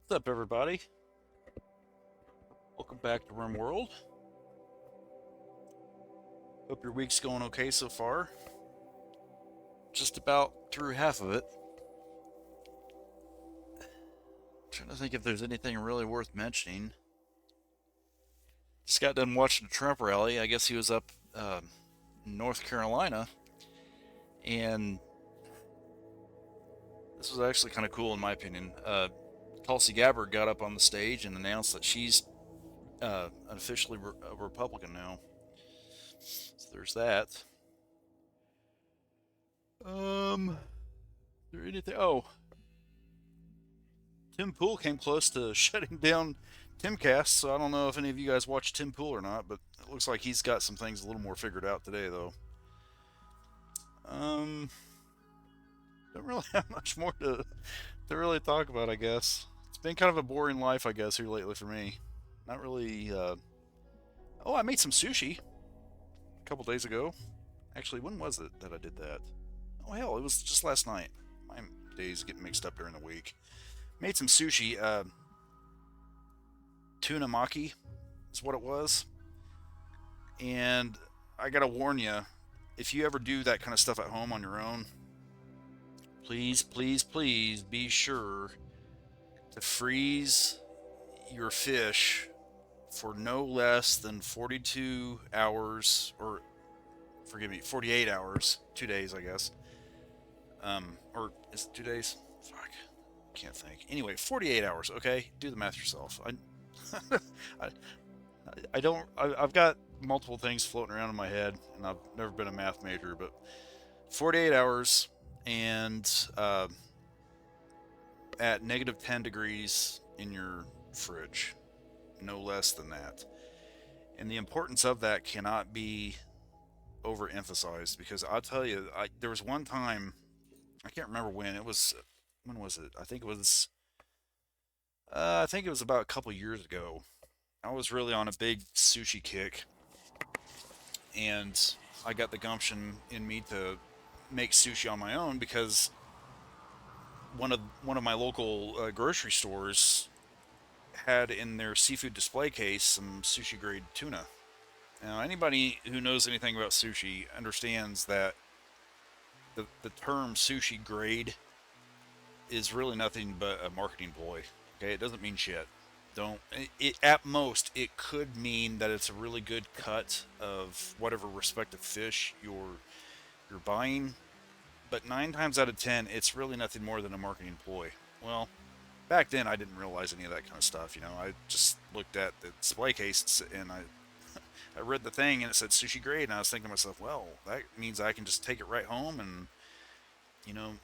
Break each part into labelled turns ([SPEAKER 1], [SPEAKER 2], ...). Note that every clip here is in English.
[SPEAKER 1] What's up, everybody? Welcome back to Rimworld. Hope your week's going okay so far. Just about through half of it. Trying to think if there's anything really worth mentioning. Just got done watching the Trump rally. I guess he was up in North Carolina, and this was actually kind of cool in my opinion. Tulsi Gabbard got up on the stage and announced that she's officially a Republican now. So there's that. Is there anything? Oh, Tim Pool came close to shutting down Timcast, so I don't know if any of you guys watch Tim Pool or not, but it looks like he's got some things a little more figured out today, though. Um, don't really have much more to really talk about, I guess. It's been kind of a boring life, I guess, here lately for me. Not really. Oh, I made some sushi a couple days ago. Actually, when was it that I did that? Oh hell, it was just last night. My days get mixed up during the week. Made some sushi. Tuna maki is what it was. And I gotta warn you, if you ever do that kind of stuff at home on your own, please, please, please be sure to freeze your fish for no less than 42 hours, or forgive me, 48 hours, 2 days, I guess. Or is it 2 days? Fuck, can't think. Anyway, 48 hours. Okay, do the math yourself. I, I don't. I've got multiple things floating around in my head, and I've never been a math major, but 48 hours and at negative 10 degrees in your fridge, no less than that. And the importance of that cannot be overemphasized because I'll tell you, there was one time, I can't remember when it was. When was it? I think it was about a couple years ago. I was really on a big sushi kick, and I got the gumption in me to make sushi on my own because one of my local grocery stores had in their seafood display case some sushi grade tuna. Now, anybody who knows anything about sushi understands that the term sushi grade is really nothing but a marketing ploy. Okay, it doesn't mean shit. Don't it, at most it could mean that it's a really good cut of whatever respective fish you're buying, but 9 times out of 10 it's really nothing more than a marketing ploy. Well, back then I didn't realize any of that kind of stuff. I just looked at the display case and I read the thing and it said sushi grade, and I was thinking to myself, well, that means I can just take it right home and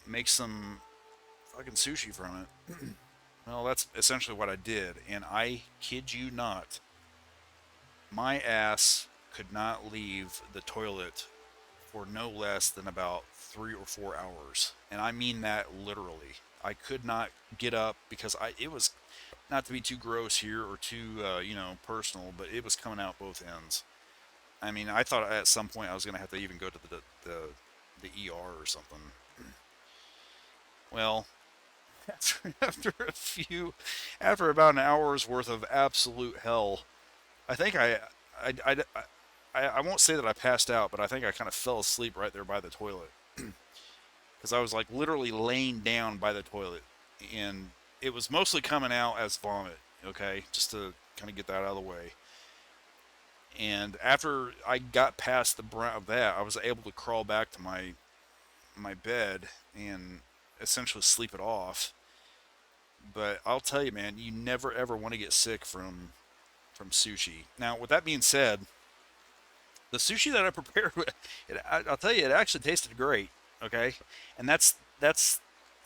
[SPEAKER 1] make some fucking sushi from it. Well, that's essentially what I did, and I kid you not, my ass could not leave the toilet for no less than about 3 or 4 hours, and I mean that literally. I could not get up because it was, not to be too gross here or too personal, but it was coming out both ends. I mean, I thought at some point I was gonna have to even go to the ER or something. Well, after after about an hour's worth of absolute hell, I think I, I, I won't say that I passed out, but I think I kind of fell asleep right there by the toilet because I was like literally laying down by the toilet, and it was mostly coming out as vomit. Okay, just to kind of get that out of the way. And after I got past the brunt of that, I was able to crawl back to my bed and essentially sleep it off. But I'll tell you, man, you never ever want to get sick from sushi. Now, with that being said, the sushi that I prepared, I'll tell you, it actually tasted great. Okay, and that's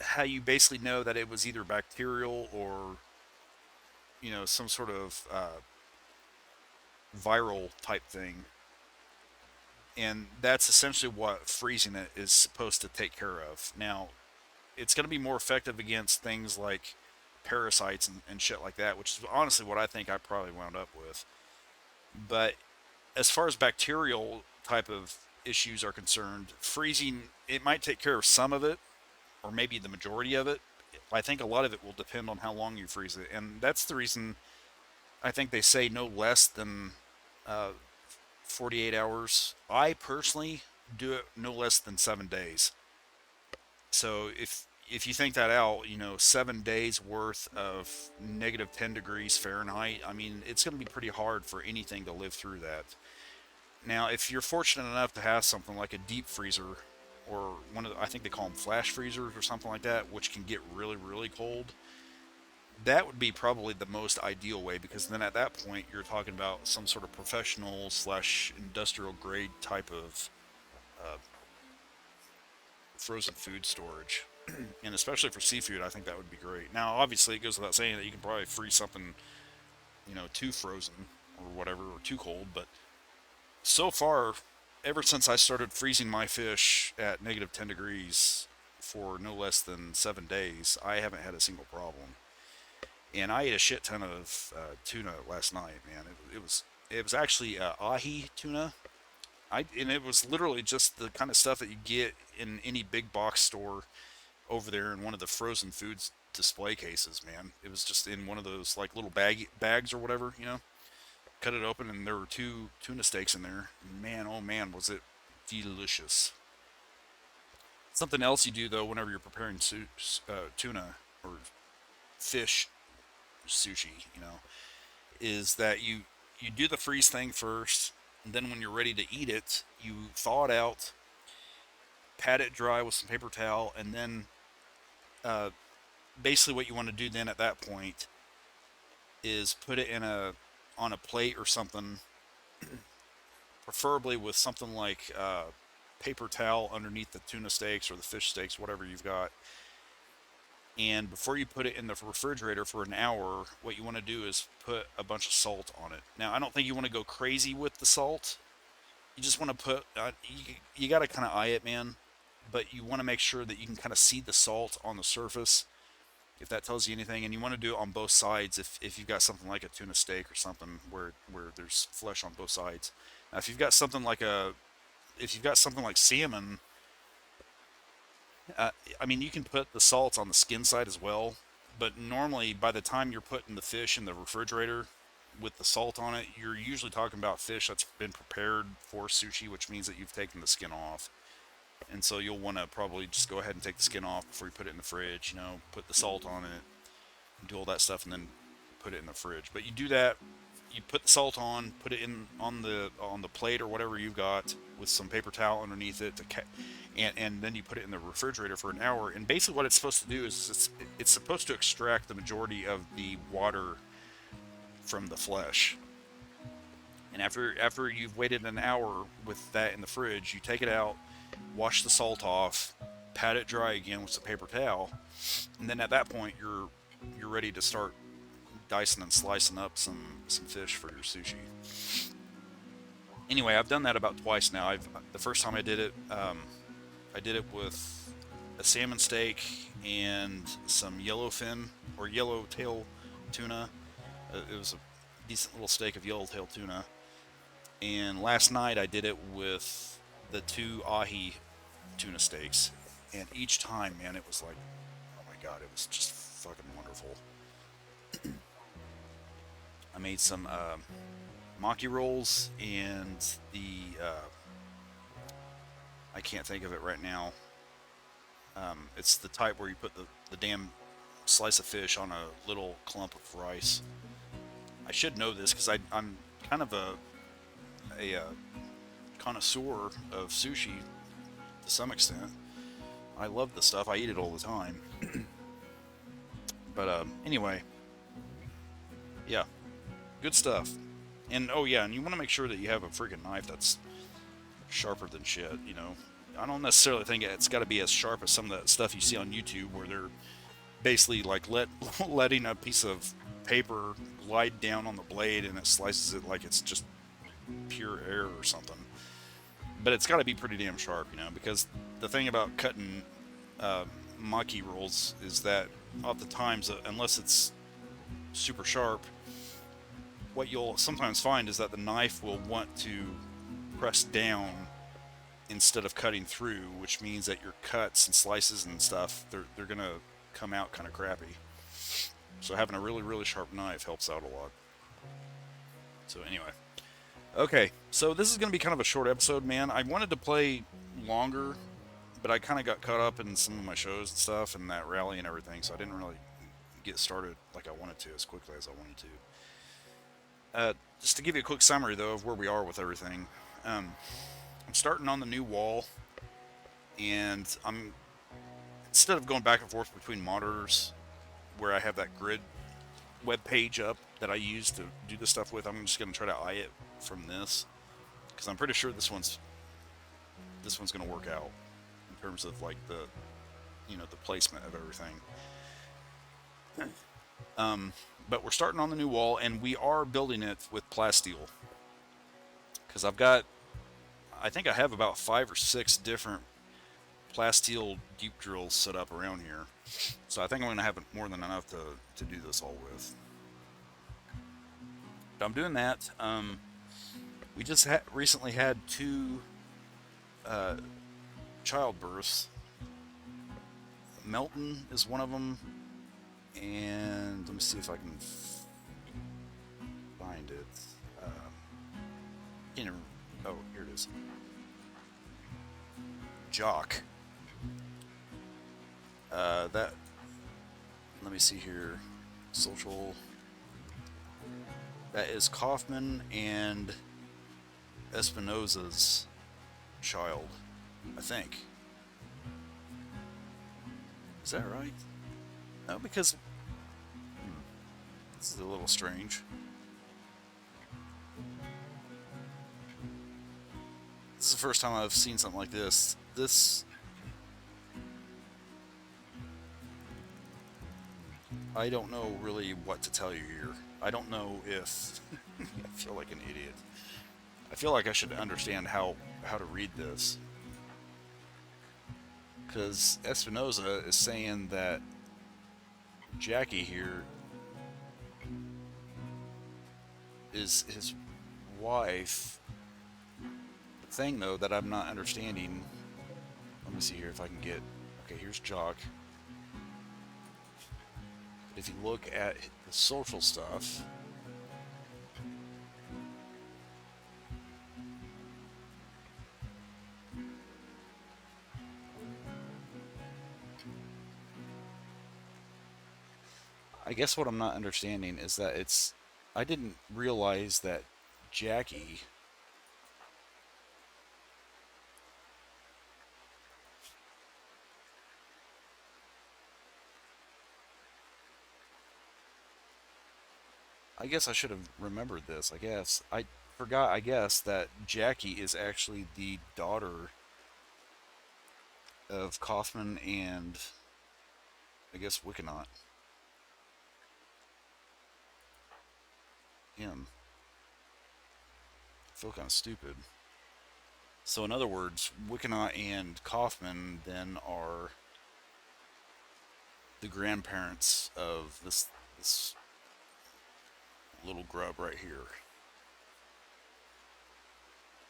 [SPEAKER 1] how you basically know that it was either bacterial or some sort of viral type thing. And that's essentially what freezing it is supposed to take care of. Now, it's going to be more effective against things like parasites and shit like that, which is honestly what I think I probably wound up with. But as far as bacterial type of issues are concerned, freezing it might take care of some of it, or maybe the majority of it. I think a lot of it will depend on how long you freeze it, and that's the reason I think they say no less than uh, 48 hours. I personally do it no less than 7 days. So if you think that out, 7 days worth of -10 degrees Fahrenheit. I mean, it's going to be pretty hard for anything to live through that. Now, if you're fortunate enough to have something like a deep freezer, or I think they call them flash freezers or something like that, which can get really, really cold, that would be probably the most ideal way, because then at that point you're talking about some sort of professional slash industrial grade type of uh, frozen food storage. And especially for seafood, I think that would be great. Now, obviously, it goes without saying that you can probably freeze something, too frozen or whatever, or too cold. But so far, ever since I started freezing my fish at -10 degrees for no less than 7 days, I haven't had a single problem. And I ate a shit ton of tuna last night, man. It was actually ahi tuna. And it was literally just the kind of stuff that you get in any big box store over there in one of the frozen foods display cases, man. It was just in one of those like little bags or whatever. Cut it open and there were two tuna steaks in there. Man, oh man, was it delicious. Something else you do though whenever you're preparing tuna or fish sushi, is that you do the freeze thing first, and then when you're ready to eat it, you thaw it out, pat it dry with some paper towel, and then uh, basically what you want to do then at that point is put it on a plate or something, preferably with something like paper towel underneath the tuna steaks or the fish steaks, whatever you've got. And before you put it in the refrigerator for an hour, what you want to do is put a bunch of salt on it. Now, I don't think you want to go crazy with the salt. You just want to put, you got to kind of eye it, man. But you want to make sure that you can kind of see the salt on the surface, if that tells you anything. And you want to do it on both sides if you've got something like a tuna steak or something where there's flesh on both sides. Now, if you've got something like salmon, I mean, you can put the salt on the skin side as well, but normally by the time you're putting the fish in the refrigerator with the salt on it, you're usually talking about fish that's been prepared for sushi, which means that you've taken the skin off. And so you'll want to probably just go ahead and take the skin off before you put it in the fridge, put the salt on it, do all that stuff, and then put it in the fridge. But you do that, you put the salt on, put it in on the plate or whatever you've got with some paper towel underneath it and then you put it in the refrigerator for an hour. And basically what it's supposed to do is it's supposed to extract the majority of the water from the flesh. And after you've waited an hour with that in the fridge, you take it out, wash the salt off, pat it dry again with some paper towel, and then at that point you're ready to start dicing and slicing up some fish for your sushi. Anyway, I've done that about twice now. The first time I did it with a salmon steak and some yellowfin or yellowtail tuna. It was a decent little steak of yellowtail tuna. And last night I did it with the two ahi tuna steaks. And each time, man, it was like, oh my god, it was just fucking wonderful. I made some maki rolls and I can't think of it right now. It's the type where you put the damn slice of fish on a little clump of rice. I should know this because I'm kind of a connoisseur of sushi to some extent. I love the stuff. I eat it all the time. But anyway, yeah, good stuff. And oh yeah, and you want to make sure that you have a freaking knife that's sharper than shit. I don't necessarily think it's got to be as sharp as some of that stuff you see on YouTube, where they're basically like letting a piece of paper glide down on the blade and it slices it like it's just pure air or something. But it's got to be pretty damn sharp, because the thing about cutting maki rolls is that oftentimes, unless it's super sharp, what you'll sometimes find is that the knife will want to press down instead of cutting through, which means that your cuts and slices and stuff, they're gonna come out kind of crappy. So having a really, really sharp knife helps out a lot. So anyway, okay. So this is going to be kind of a short episode, man. I wanted to play longer, but I kind of got caught up in some of my shows and stuff and that rally and everything, so I didn't really get started like I wanted to as quickly as I wanted to. Just to give you a quick summary, though, of where we are with everything. I'm starting on the new wall, and I'm instead of going back and forth between monitors, where I have that grid web page up that I use to do the stuff with, I'm just going to try to eye it from this because I'm pretty sure this one's going to work out in terms of like the placement of everything. But we're starting on the new wall, and we are building it with plasteel because I think I have about 5 or 6 different plasteel deep drills set up around here. So I think I'm going to have more than enough to do this all with. But I'm doing that. We just recently had 2 childbirths. Melton is one of them, and let me see if I can find it. Oh, here it is. Jock. That. Let me see here. Social. That is Kaufman and Espinoza's child, I think. Is that right? No, because this is a little strange. This is the first time I've seen something like this. I don't know really what to tell you here. I don't know if I feel like an idiot. I feel like I should understand how to read this, because Espinoza is saying that Jackie here is his wife. The thing, though, that I'm not understanding. Let me see here if I can get. Okay, here's Jock. But if you look at the social stuff, I guess what I'm not understanding is that I didn't realize that Jackie I guess I should have remembered this. I guess I forgot. I guess that Jackie is actually the daughter of Kaufman and I guess Wickenaut. Him. I feel kind of stupid. So in other words, Wickenaut and Kaufman then are the grandparents of this little grub right here.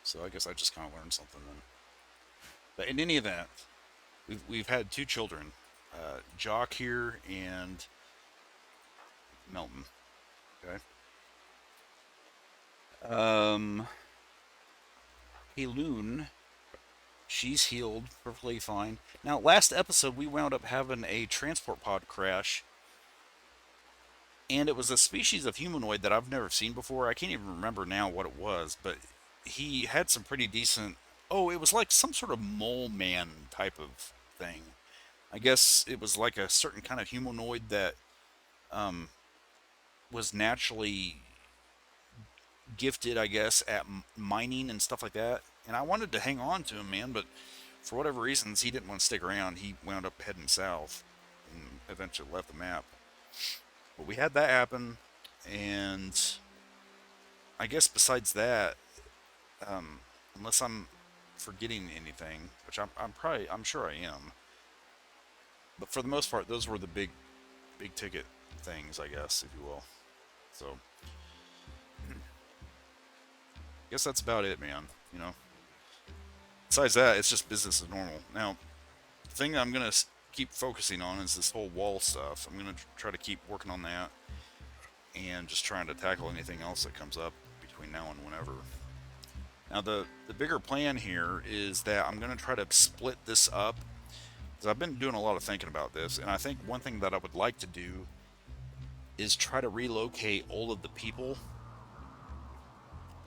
[SPEAKER 1] So I guess I just kind of learned something then. But in any event, we've had 2 children, Jock here and Melton. Okay. Heloon, she's healed perfectly fine. Now, last episode we wound up having a transport pod crash, and it was a species of humanoid that I've never seen before. I can't even remember now what it was, but he had some pretty decent. Oh, it was like some sort of mole man type of thing. I guess it was like a certain kind of humanoid that um, was naturally gifted, I guess, at mining and stuff like that. And I wanted to hang on to him, man, but for whatever reasons, he didn't want to stick around. He wound up heading south and eventually left the map. But we had that happen, and I guess besides that, unless I'm forgetting anything, which I'm sure I am. But for the most part, those were the big ticket things, I guess, if you will. So, I guess that's about it, man. Besides that, it's just business as normal. Now, the thing that I'm gonna keep focusing on is this whole wall stuff. I'm gonna try to keep working on that, and just trying to tackle anything else that comes up between now and whenever. Now the bigger plan here is that I'm gonna try to split this up, because I've been doing a lot of thinking about this, and I think one thing that I would like to do is try to relocate all of the people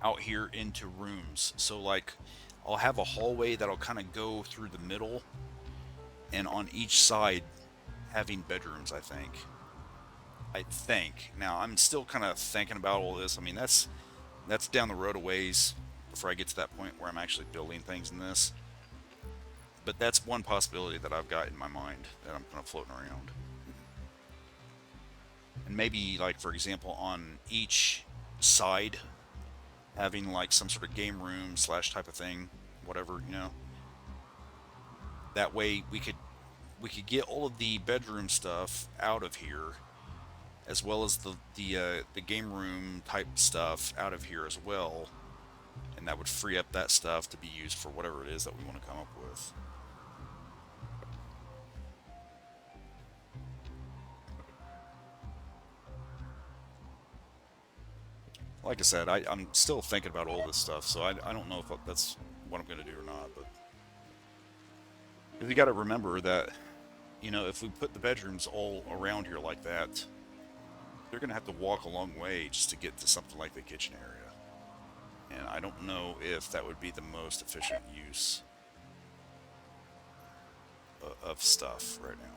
[SPEAKER 1] out here into rooms. So like I'll have a hallway that'll kind of go through the middle, and on each side having bedrooms, I think. Now I'm still kind of thinking about all this. I mean, that's down the road a ways before I get to that point where I'm actually building things in this. But that's one possibility that I've got in my mind that I'm kind of floating around. And maybe, like, for example, on each side having like some sort of game room slash type of thing, whatever, you know. That way we could get all of the bedroom stuff out of here, as well as the game room type stuff out of here as well, and that would free up that stuff to be used for whatever it is that we want to come up with. Like I said, I'm still thinking about all this stuff, so I don't know if that's what I'm going to do or not. But you got to remember that, you know, if we put the bedrooms all around here like that, they're going to have to walk a long way just to get to something like the kitchen area. And I don't know if that would be the most efficient use of stuff right now.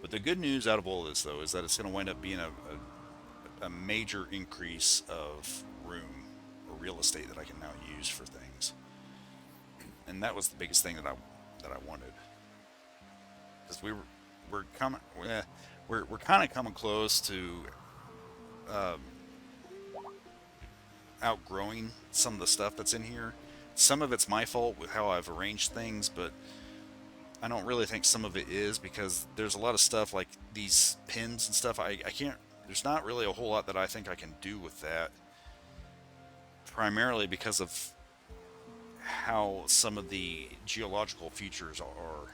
[SPEAKER 1] But the good news out of all this, though, is that it's going to wind up being a major increase of room or real estate that I can now use for things. And that was the biggest thing that I wanted, because we're coming we're kind of coming close to um, outgrowing some of the stuff that's in here. Some of it's my fault with how I've arranged things, but I don't really think some of it is, because there's a lot of stuff like these pins and stuff. I can't. There's not really a whole lot that I think I can do with that, primarily because of how some of the geological features are.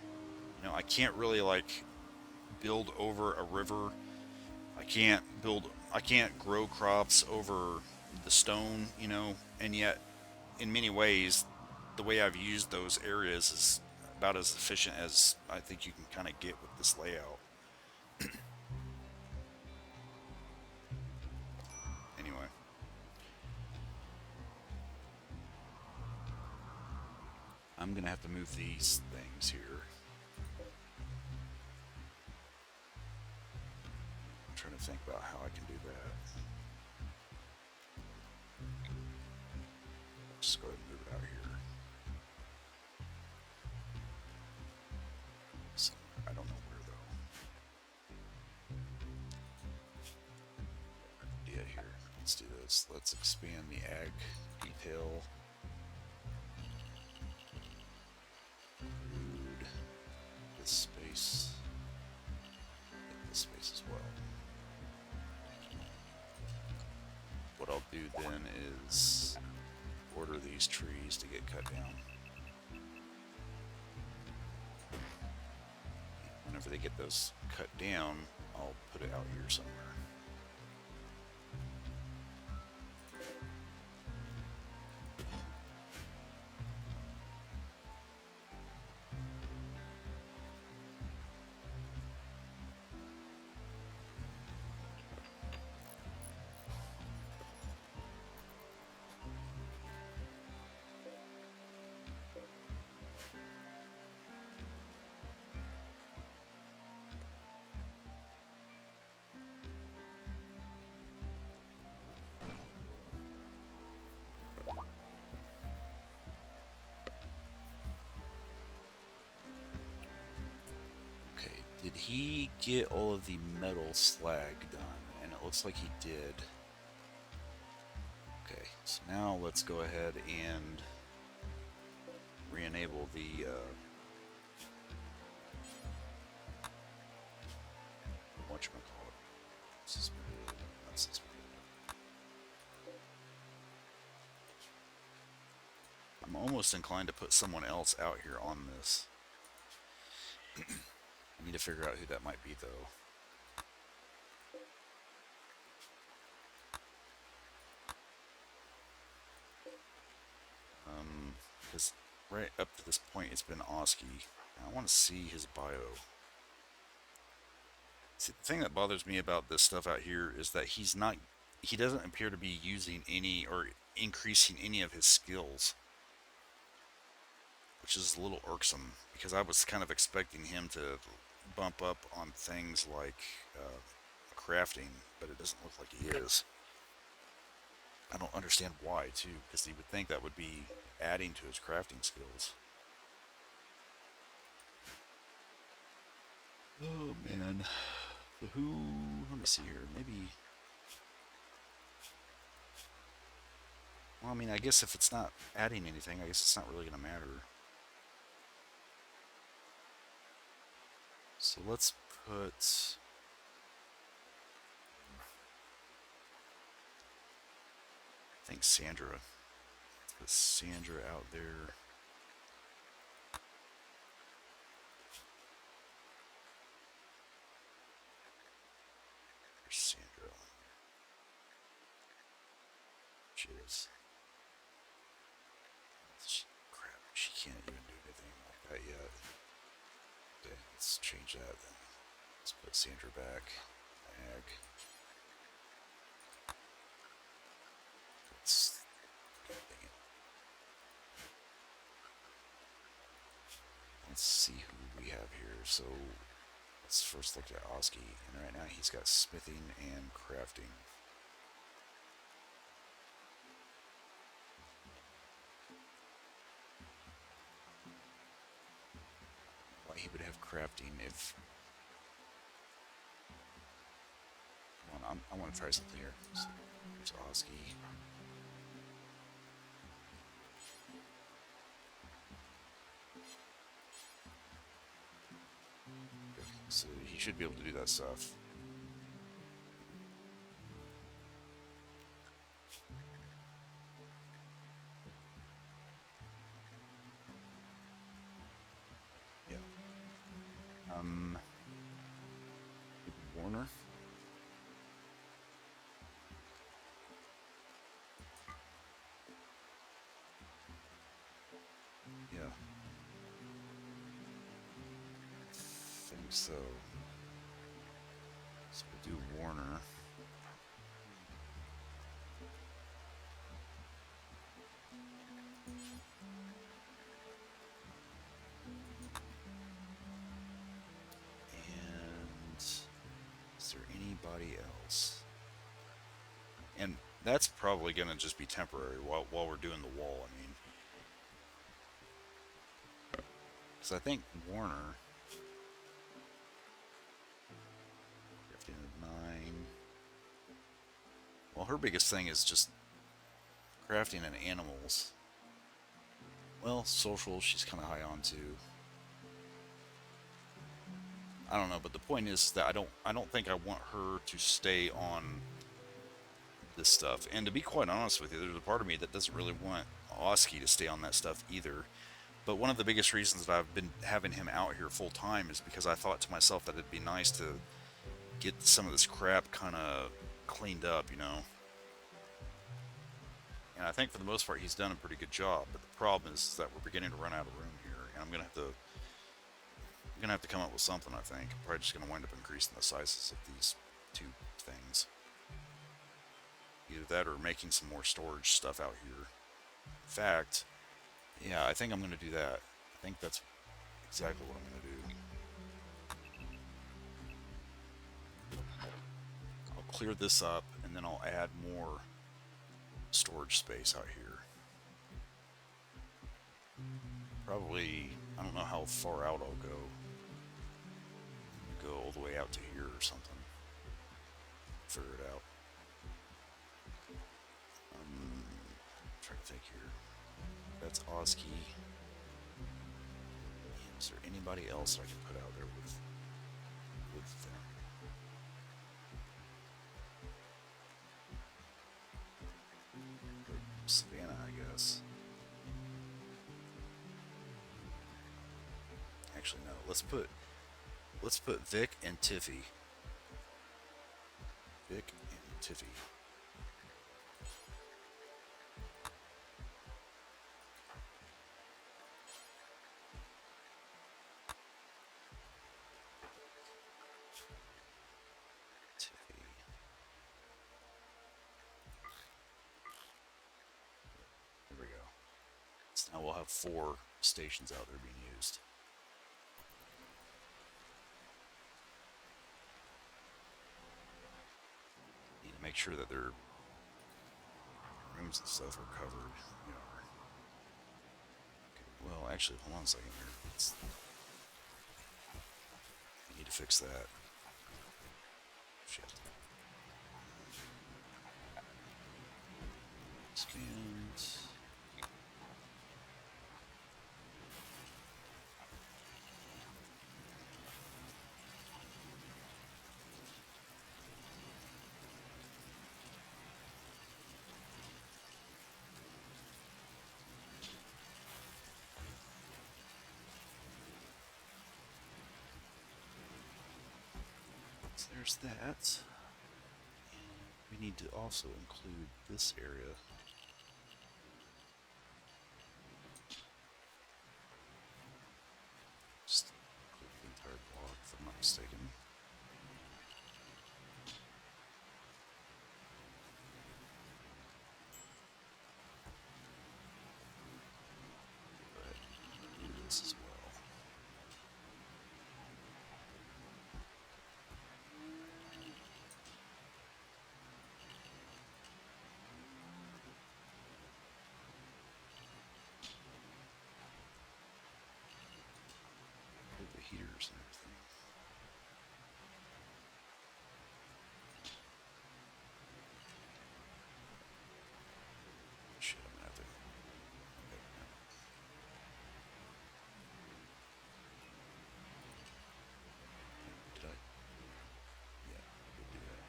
[SPEAKER 1] You know, I can't really like build over a river. I can't grow crops over the stone, you know, and yet in many ways the way I've used those areas is about as efficient as I think you can kind of get with this layout. Anyway, I'm gonna have to move these things here. I'm trying to think about how I can do that. Just go ahead and move it out here. So, I don't know where though. Yeah, here. Let's do this. Let's expand the ag detail. Food. This space. And this space as well. What I'll do then is order these trees to get cut down. Whenever they get those cut down, I'll put it out here somewhere. Okay, did he get all of the metal slag done? And it looks like he did. Okay, so now let's go ahead and re-enable the whatchamacallit. Suspended, not suspended. I'm almost inclined to put someone else out here on this. I need to figure out who that might be, though. Because right up to this point, it's been Oski. I want to see his bio. See, the thing that bothers me about this stuff out here is that he doesn't appear to be using any or increasing any of his skills, which is a little irksome because I was kind of expecting him to bump up on things like crafting, but it doesn't look like he is. I don't understand why, too, because you would think that would be adding to his crafting skills. Oh, man. Who? Let me see here. Maybe. Well, I mean, I guess if it's not adding anything, I guess it's not really going to matter. So let's put. I think Sandra. Let's put Sandra out there. There's Sandra. She is. Crap, she can't even do anything like that yet. Okay, let's change that then. Let's put Sandra back. Ag. Let's. God dang it. Let's see who we have here. So let's first look at Oski, and right now he's got smithing and crafting. Why he would have crafting if... I want to try something here. So here's Oski. So he should be able to do that stuff. Yeah. Warner. Yeah. I think so. So we'll do Warner. And is there anybody else? And that's probably going to just be temporary while we're doing the wall, I mean. Because I think Warner... 9. Well, her biggest thing is just crafting and animals. Well, social, she's kind of high on too. I don't know, but the point is that I don't think I want her to stay on this stuff. And to be quite honest with you, there's a part of me that doesn't really want Oski to stay on that stuff either. But one of the biggest reasons that I've been having him out here full time is because I thought to myself that it'd be nice to get some of this crap kind of cleaned up, you know. And I think for the most part he's done a pretty good job. But the problem is that we're beginning to run out of room here, and I'm gonna have to come up with something. I think I'm probably just gonna wind up increasing the sizes of these two things. Either that or making some more storage stuff out here. In fact, yeah, I think I'm gonna do that. I think that's exactly what I'm gonna do. I'll clear this up, and then I'll add more storage space out here. Probably, I don't know how far out I'll go. Go all the way out to here or something. Figure it out. Trying to think here. That's Oski. Is there anybody else I can put out there with them? Savannah, I guess. Actually, no. Let's put Let's put Vic and Tiffy. Vic and Tiffy. Tiffy. There we go. So now we'll have 4 stations out there being used. Need to make sure that their rooms and stuff are covered. You know. Okay, well, actually, hold on a second here. I need to fix that. Shit. Scans. So there's that. And we need to also include this area. Just include the entire block, if I'm not mistaken. Go ahead and do this as well. The heaters and everything. Shit, I'm gonna have to. Okay, no. Did I? Yeah, I did do that.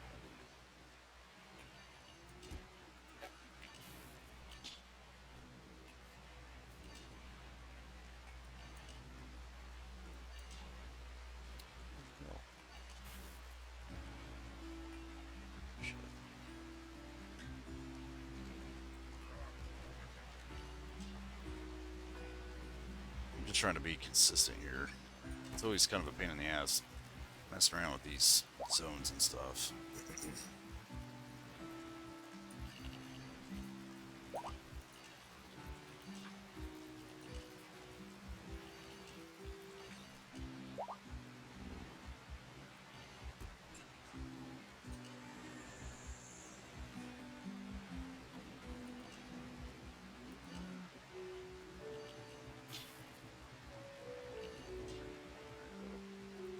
[SPEAKER 1] Well, shit. I'm just trying to be consistent here. It's always kind of a pain in the ass messing around with these zones and stuff.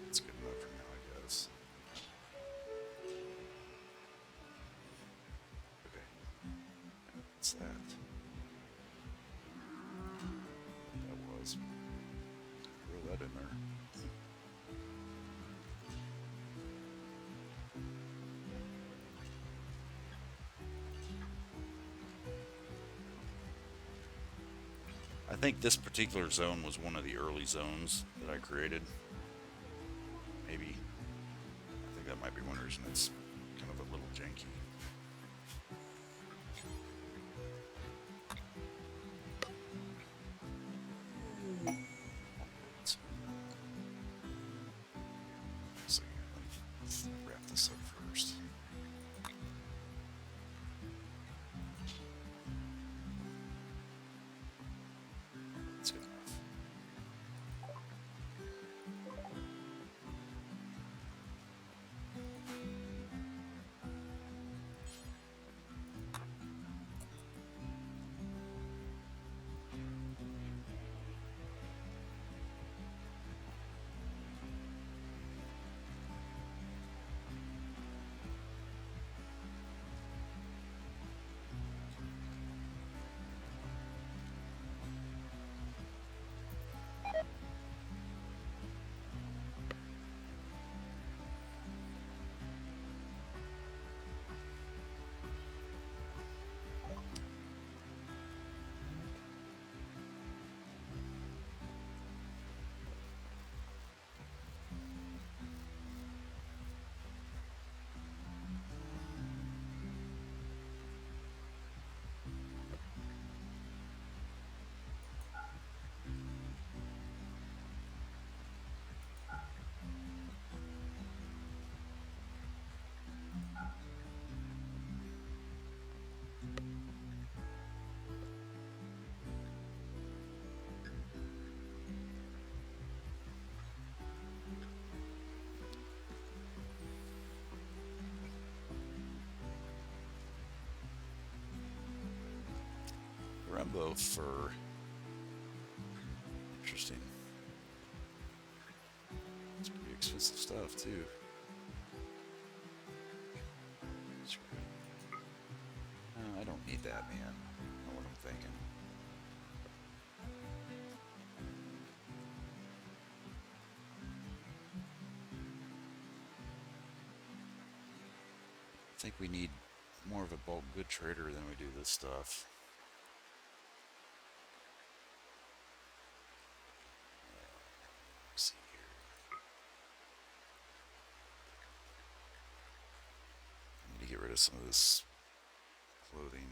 [SPEAKER 1] That's good enough for now, I guess. Okay. What's that? That was. Throw that in there. I think this particular zone was one of the early zones that I created. Maybe. I think that might be one reason it's kind of a little janky. So let me wrap this up first. That's good enough. Jumbo fur. Interesting. It's pretty expensive stuff too. I don't need that, man. I know what I'm thinking. I think we need more of a bulk good trader than we do this stuff. Let's see here. I need to get rid of some of this clothing.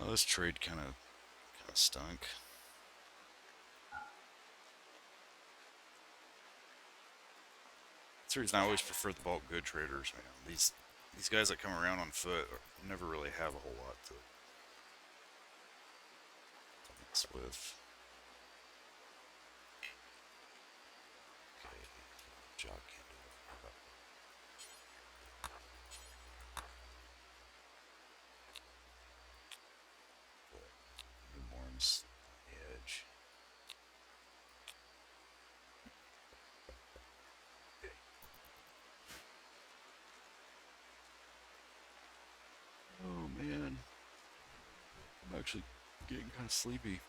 [SPEAKER 1] Oh, this trade kind of stunk. That's the reason I always prefer the bulk good traders, man. These guys that come around on foot never really have a whole lot to mess with. Okay, job can't do it. Newborns on the edge. Okay. Oh man, I'm actually getting kind of sleepy.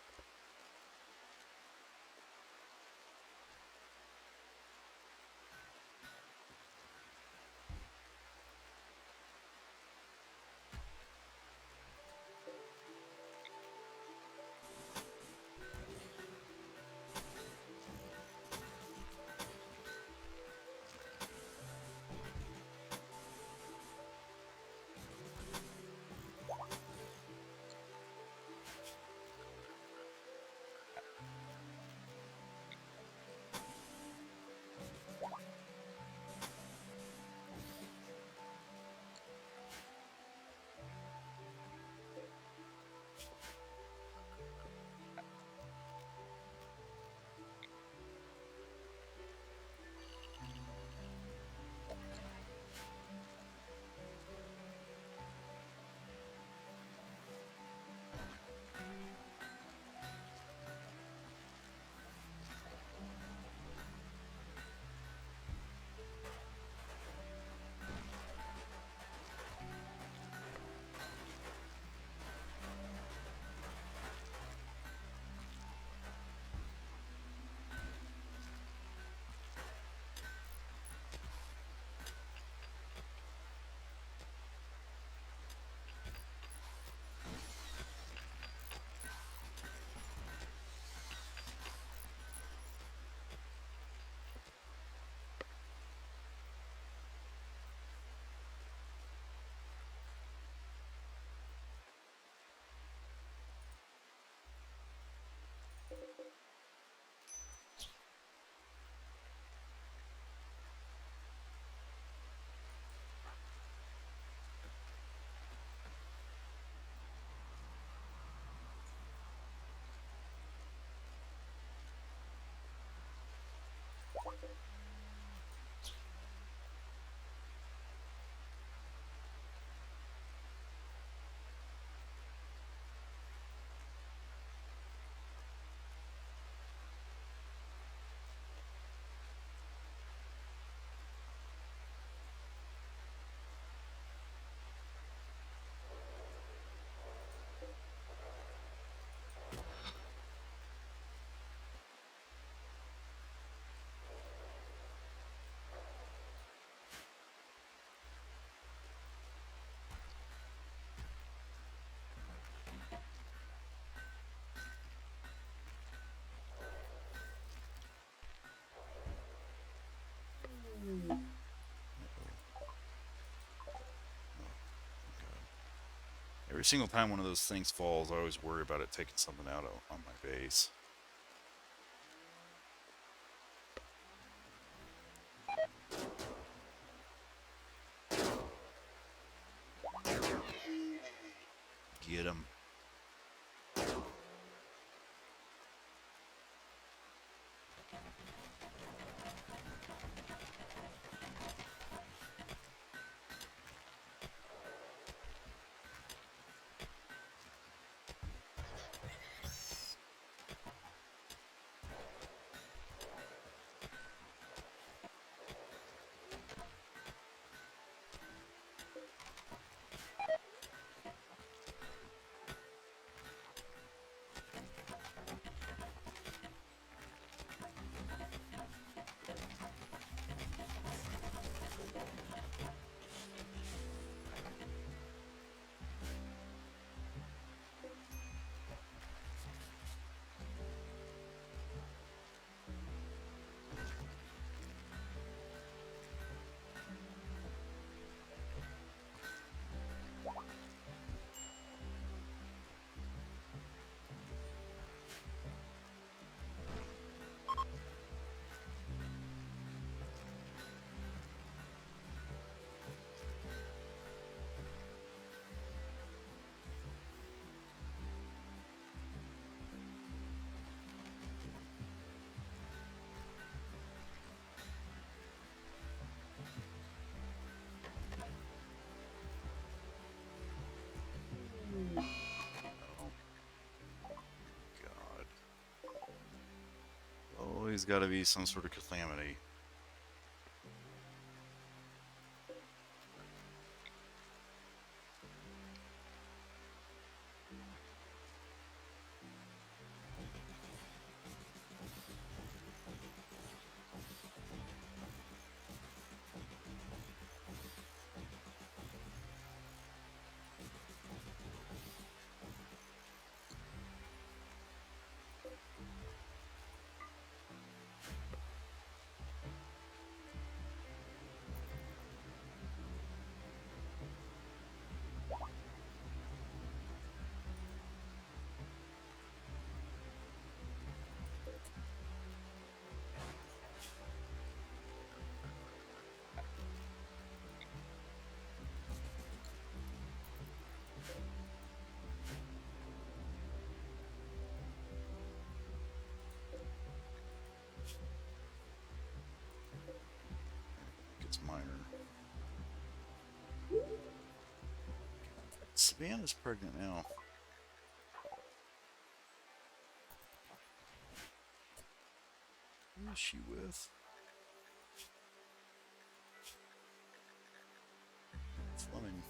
[SPEAKER 1] Every single time one of those things falls, I always worry about it taking something out on my base. Get him. God. Always got to be some sort of calamity. It's minor. Savannah's pregnant now. Who is she with? Fleming.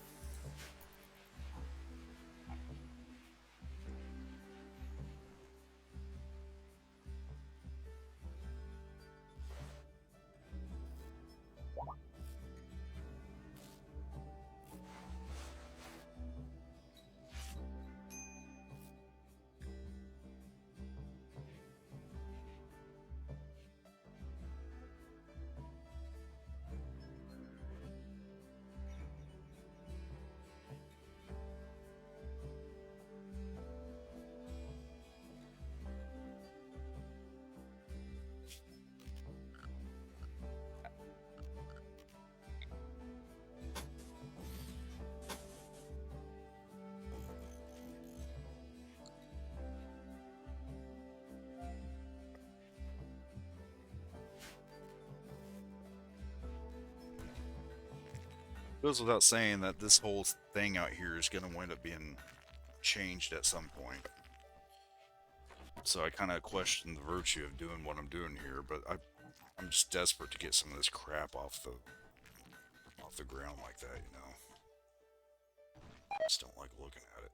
[SPEAKER 1] Goes without saying that this whole thing out here is going to wind up being changed at some point. So I kind of question the virtue of doing what I'm doing here, but I'm just desperate to get some of this crap off the ground like that, you know. I just don't like looking at it.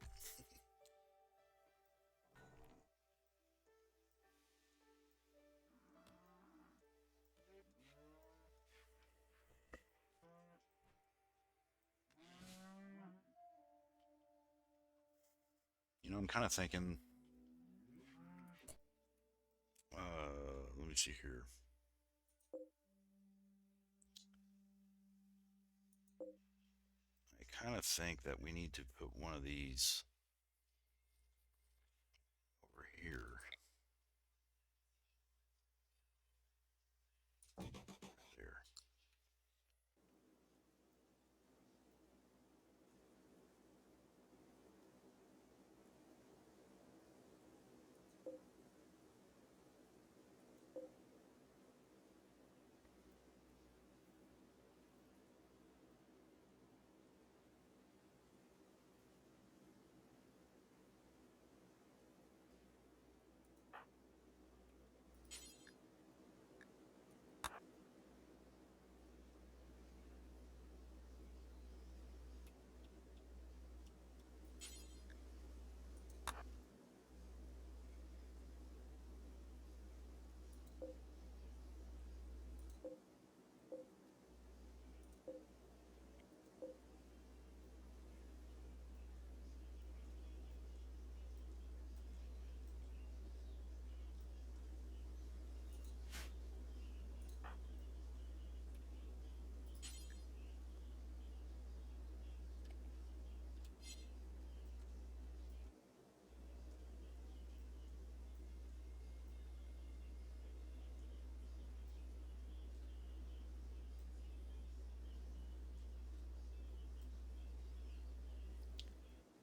[SPEAKER 1] You know, I'm kind of thinking. Let me see here. I kind of think that we need to put one of these over here. There.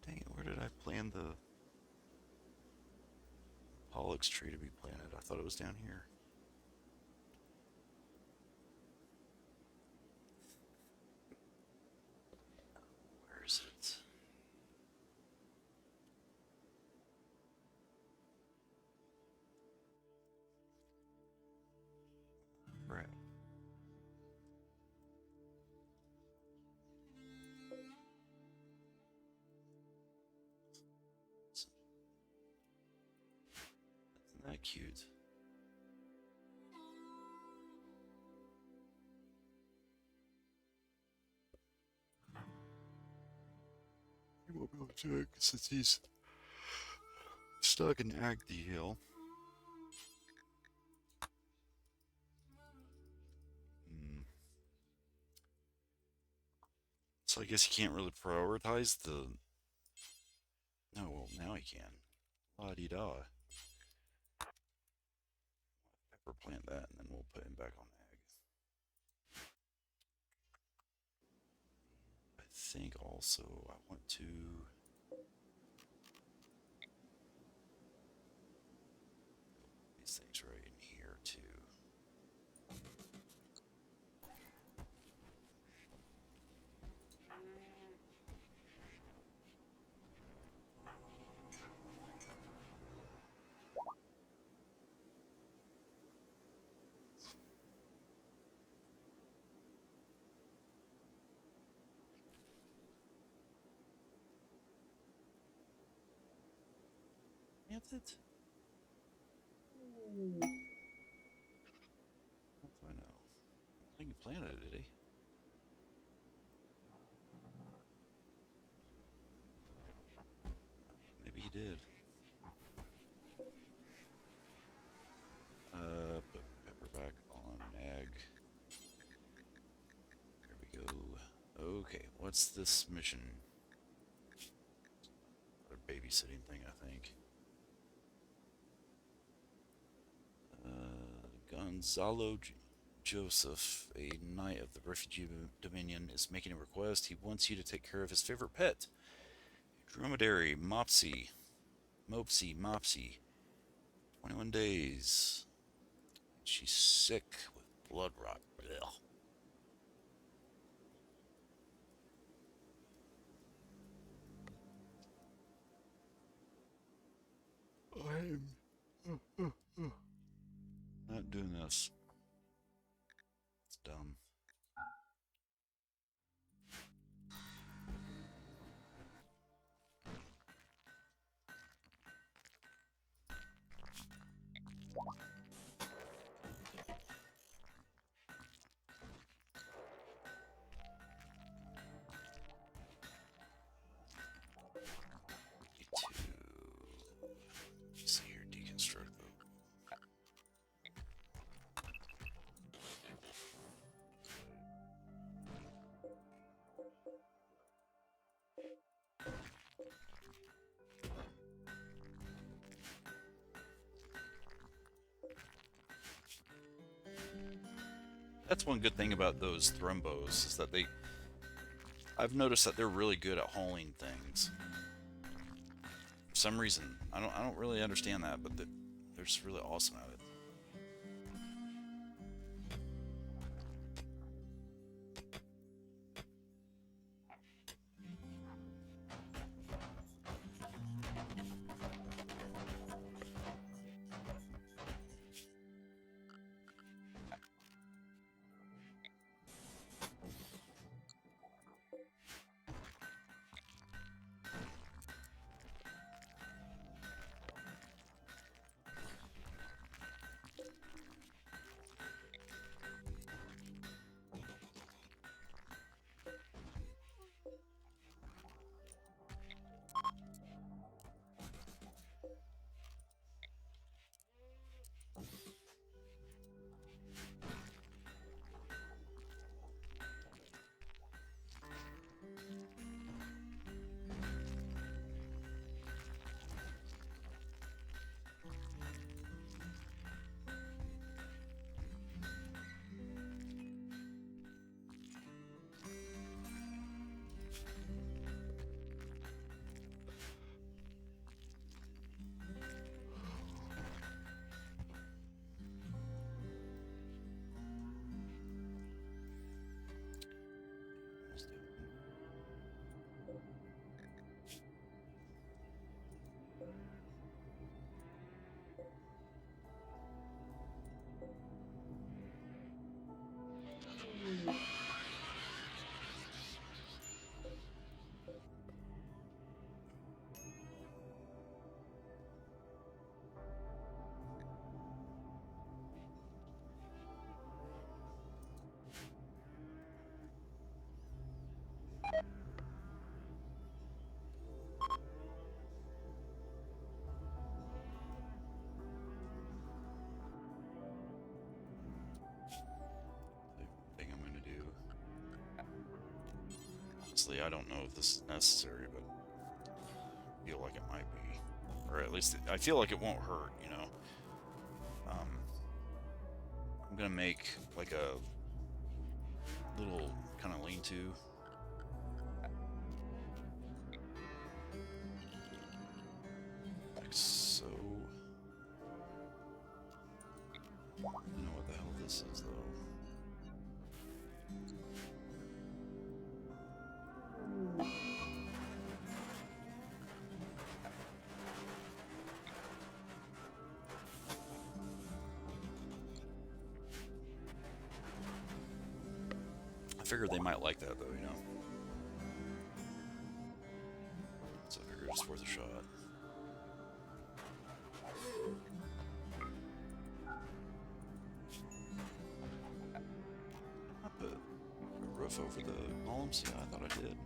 [SPEAKER 1] Dang it, where did I plan the Pollux tree to be planted? I thought it was down here. Where is it? Right. Isn't that cute? He won't be able to do it since he's stuck in Agdi Hill. Hmm. So I guess he can't really prioritize the. No, well, now he can. La di da. Pepper plant that, and then we'll put him back on ag. I think also I want to. These things right in here too. Plant it? How do I know? I think he planted it, did he? Maybe he did. Put pepper back on ag. There we go. Okay, what's this mission? A babysitting thing, I think. Gonzalo Joseph, a knight of the Refugee Dominion, is making a request. He wants you to take care of his favorite pet, dromedary Mopsy. Mopsy. 21 days. She's sick with blood rot. Ugh. I'm not doing this. It's dumb. That's one good thing about those thrombos is that I've noticed that they're really good at hauling things. For some reason, I don't really understand that, but they're just really awesome at it. The thing I'm going to do. Honestly, I don't know if this is necessary, but I feel like it might be. Or at least I feel like it won't hurt, you know? I'm going to make like a little kind of lean-to. Like so. I don't know what the hell this is, though. I figured they might like that, though, you know? So I figured it's worth a shot. I put a roof over the columns? Yeah, I thought I did.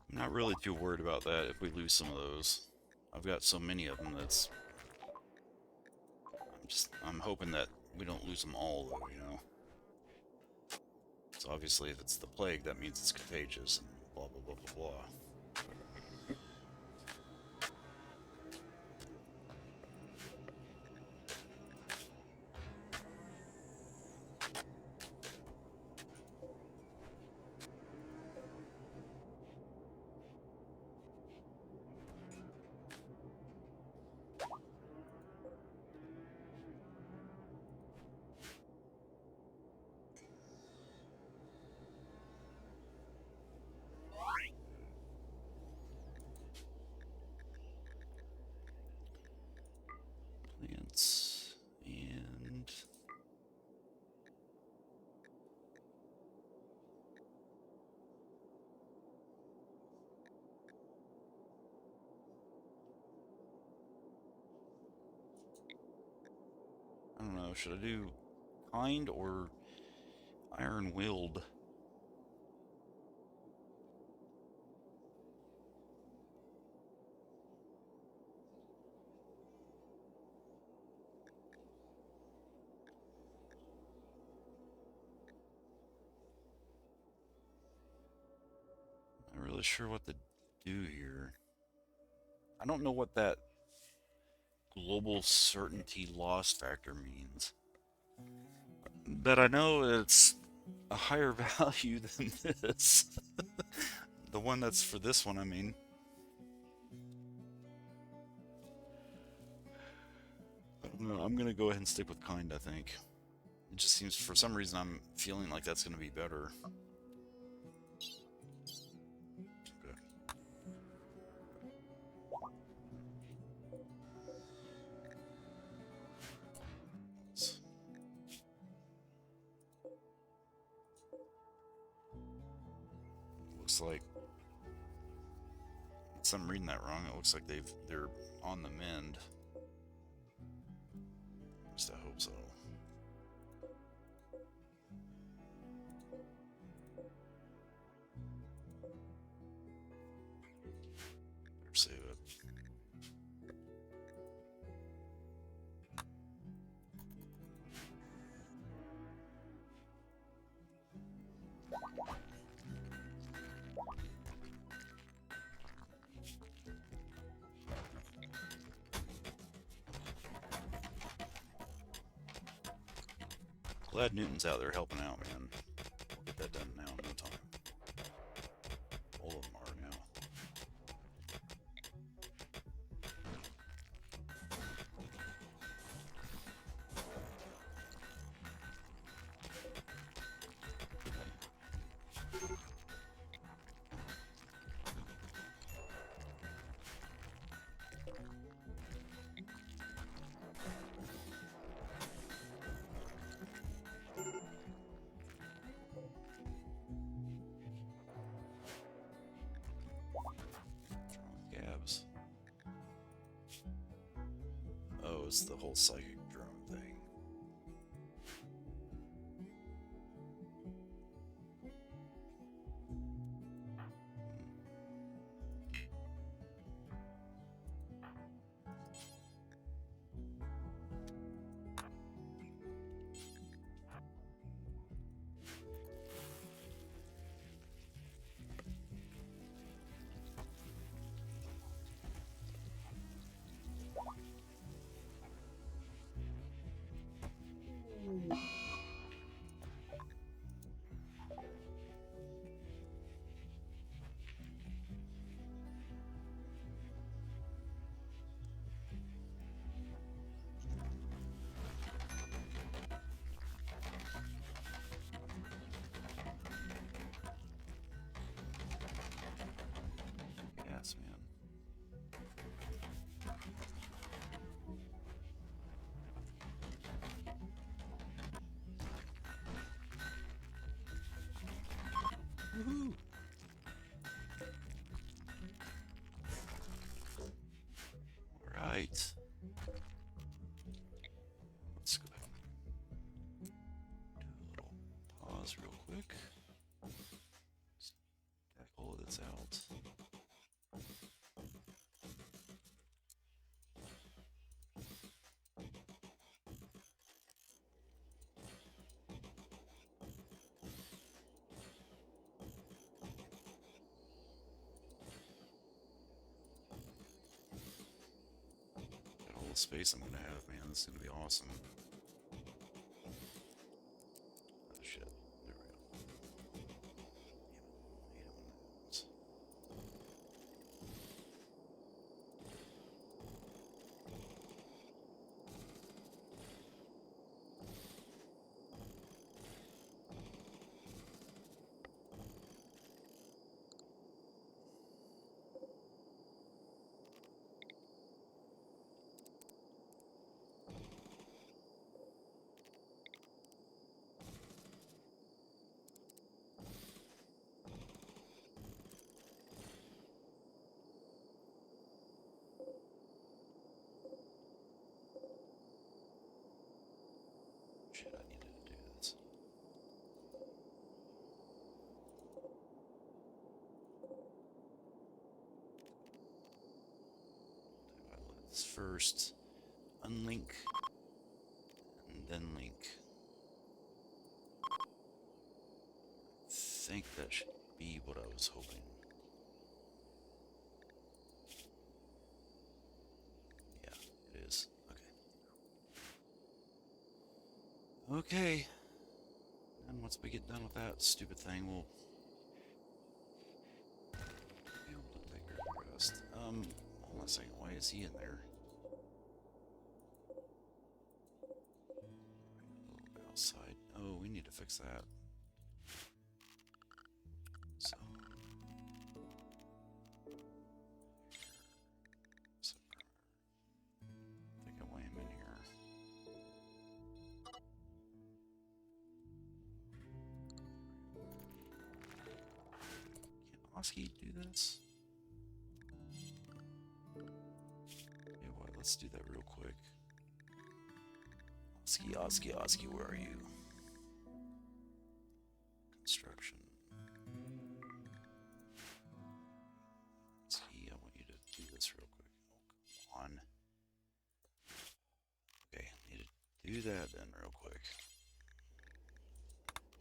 [SPEAKER 1] I'm not really too worried about that if we lose some of those. I've got so many of them that's... I'm hoping that we don't lose them all, though, you know? So obviously if it's the plague, that means it's contagious, and blah blah blah blah blah. Should I do kind or iron-willed? Not really sure what to do here. I don't know what that global certainty loss factor means. But I know it's a higher value than this. The one that's for this one, I mean. I don't know. I'm going to go ahead and stick with kind, I think. It just seems, for some reason, I'm feeling like that's going to be better. Okay. Looks like, unless I'm reading that wrong, it looks like they're on the mend. At least I hope so. Better save it. Glad Newton's out there helping out, man. We'll get that done now in no time. All of them are now. Gabs. Oh, it's the whole psychic drone thing. Yes, man. Woohoo! All right. Let's go ahead and do a little pause real quick. Stack all of this out. Got all the space I'm gonna have, man. This is gonna be awesome. Oh shit. There we go. Damn it. I hate it when that happens. first. Unlink, and then link. I think that should be what I was hoping. Yeah, it is. Okay. Okay. And once we get done with that stupid thing, we'll be able to take care of the rest. Hold on a second. Why is he in there? Outside. Oh, we need to fix that. So. I think I want him in here. Can Oski do this? Yeah, what? Let's do that real quick. Oski, where are you? Construction. Oski, I want you to do this real quick. Oh, come on. Okay, need to do that then real quick.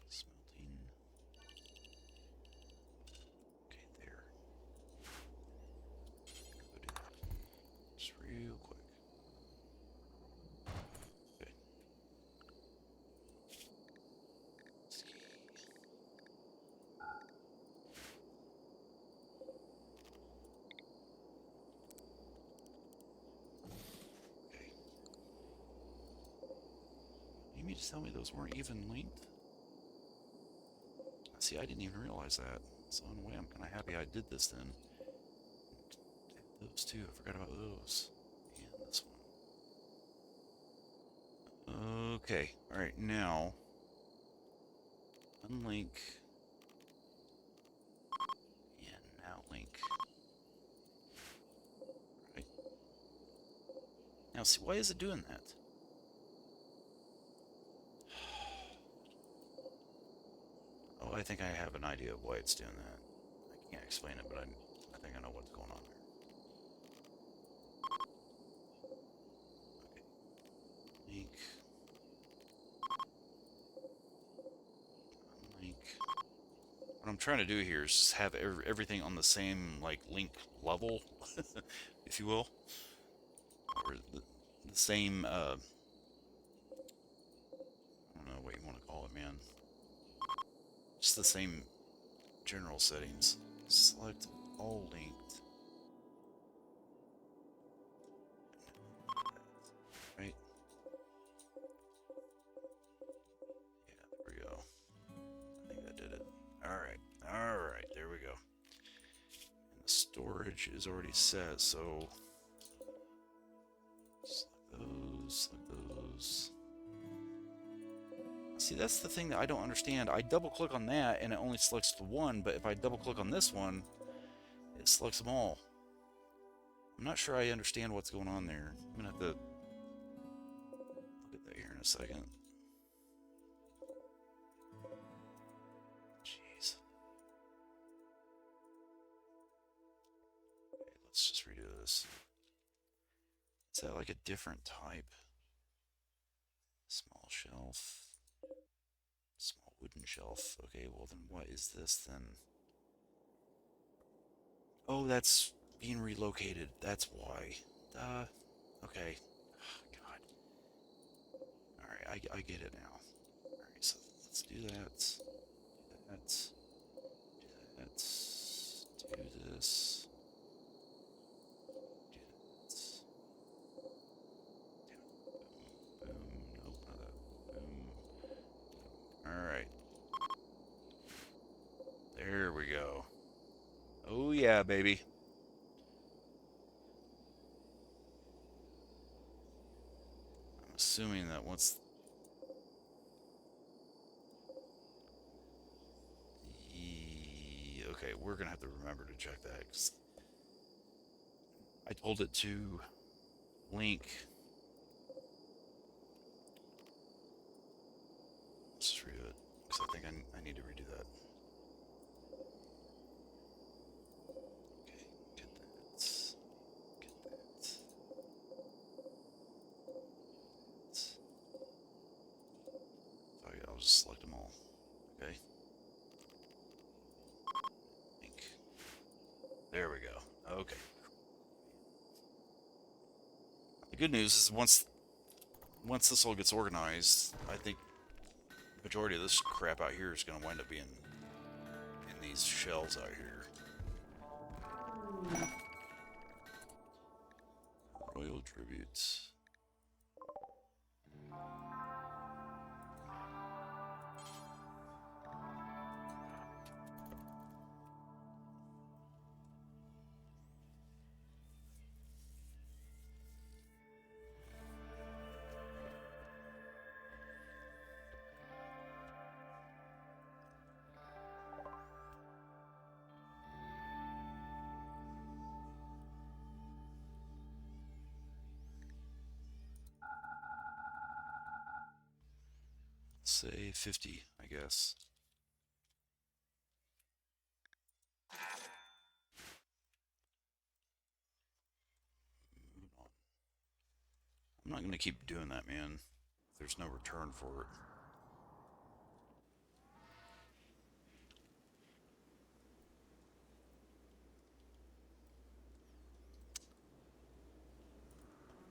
[SPEAKER 1] Smelting. Okay, there. Go do that. Just real quick. Okay. Okay. You mean to tell me those weren't even linked? See, I didn't even realize that. So in a way, I'm kind of happy I did this then. Those two, I forgot about those. And this one. Okay, alright, now. Unlink. And now link. Right. Now, see, why is it doing that? Oh, I think I have an idea of why it's doing that. I can't explain it, but I think I know what's going on there. Okay. Link. Unlink. What I'm trying to do here is just have everything on the same, like, link level, if you will. Or the same, I don't know what you want to call it, man. Just the same general settings. Select all linked. Right? Yeah, there we go. I think that did it. Alright, alright, there we go. And the storage is already set, so select those. See, that's the thing that I don't understand. I double click on that and it only selects the one, but if I double click on this one, it selects them all. I'm not sure I understand what's going on there. I'm gonna have to look at that here in a second. Jeez. Okay, let's just redo this. Is that like a different type? Small shelf. Small wooden shelf. Okay, well then what is this then? Oh, that's being relocated. That's why. Okay. Oh, God. Alright, I get it now. Alright, so let's do that. Do that. Do that. Do this. Do that. Boom. Nope, not that. Boom. Alright. There we go. Oh yeah, baby. I'm assuming that once... Okay, we're gonna have to remember to check that, 'cause I told it to link... Let's just redo it, because I think I need to redo that. Okay, get that. Get that. I'll just select them all. Okay. Ink. There we go. Okay. The good news is once this all gets organized, I think the majority of this crap out here is going to wind up being in these shells out here. Royal tributes. Say 50, I guess. I'm not going to keep doing that, man. There's no return for it.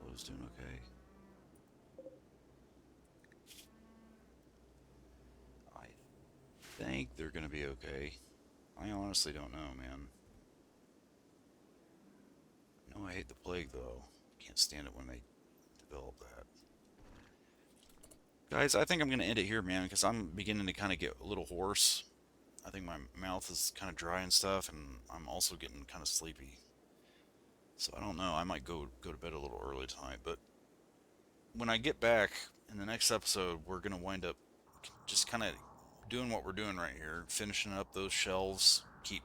[SPEAKER 1] I was doing okay. I think they're going to be okay. I honestly don't know, man. I know I hate the plague, though. Can't stand it when they develop that. Guys, I think I'm going to end it here, man, because I'm beginning to kind of get a little hoarse. I think my mouth is kind of dry and stuff, and I'm also getting kind of sleepy. So I don't know. I might go to bed a little early tonight, but when I get back in the next episode, we're going to wind up just kind of doing what we're doing right here, finishing up those shelves, keep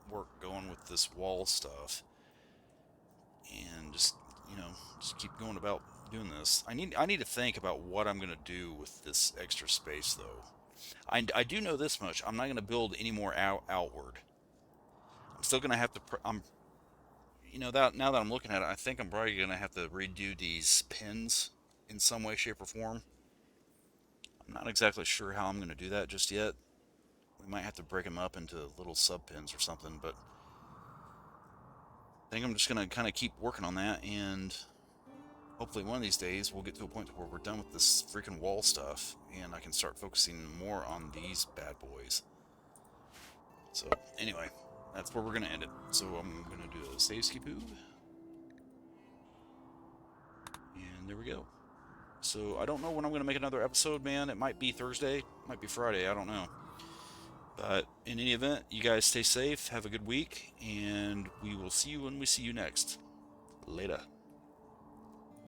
[SPEAKER 1] work going with this wall stuff, and just keep going about doing this. I need to think about what I'm gonna do with this extra space though. I do know this much. I'm not gonna build any more outward. I'm still gonna have to. I'm that now that I'm looking at it, I think I'm probably gonna have to redo these pins in some way, shape, or form. I'm not exactly sure how I'm gonna do that just yet. We might have to break them up into little sub pins or something, but I think I'm just gonna kind of keep working on that, and hopefully one of these days we'll get to a point where we're done with this freaking wall stuff, and I can start focusing more on these bad boys. So anyway, that's where we're gonna end it. So I'm gonna do a save ski poo, and there we go. So I don't know when I'm gonna make another episode, man. It might be Thursday, might be Friday, I don't know. But in any event, you guys stay safe, have a good week, and we will see you when we see you next. Later.